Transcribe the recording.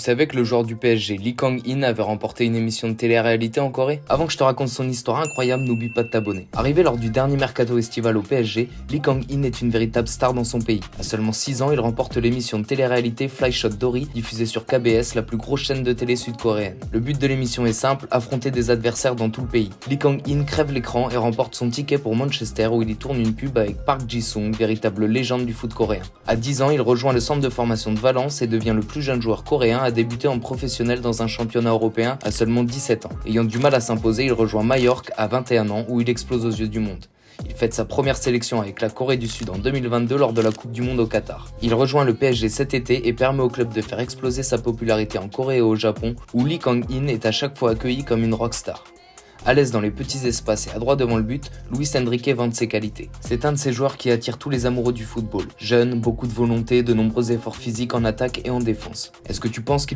Vous savez que le joueur du PSG, Lee Kang-in, avait remporté une émission de télé-réalité en Corée? Avant que je te raconte son histoire incroyable, n'oublie pas de t'abonner. Arrivé lors du dernier mercato estival au PSG, Lee Kang-in est une véritable star dans son pays. À seulement 6 ans, il remporte l'émission de télé-réalité Fly Shot Dory, diffusée sur KBS, la plus grosse chaîne de télé sud-coréenne. Le but de l'émission est simple, affronter des adversaires dans tout le pays. Lee Kang-in crève l'écran et remporte son ticket pour Manchester où il y tourne une pub avec Park Ji-sung, véritable légende du foot coréen. À 10 ans, il rejoint le centre de formation de Valence et devient le plus jeune joueur coréen à débuter en professionnel dans un championnat européen à seulement 17 ans. Ayant du mal à s'imposer, il rejoint Majorque à 21 ans où il explose aux yeux du monde. Il fête sa première sélection avec la Corée du Sud en 2022 lors de la Coupe du Monde au Qatar. Il rejoint le PSG cet été et permet au club de faire exploser sa popularité en Corée et au Japon où Lee Kang-in est à chaque fois accueilli comme une rockstar. À l'aise dans les petits espaces et à droit devant le but, Luis Enrique vante ses qualités. C'est un de ces joueurs qui attire tous les amoureux du football. Jeune, beaucoup de volonté, de nombreux efforts physiques en attaque et en défense. Est-ce que tu penses qu'il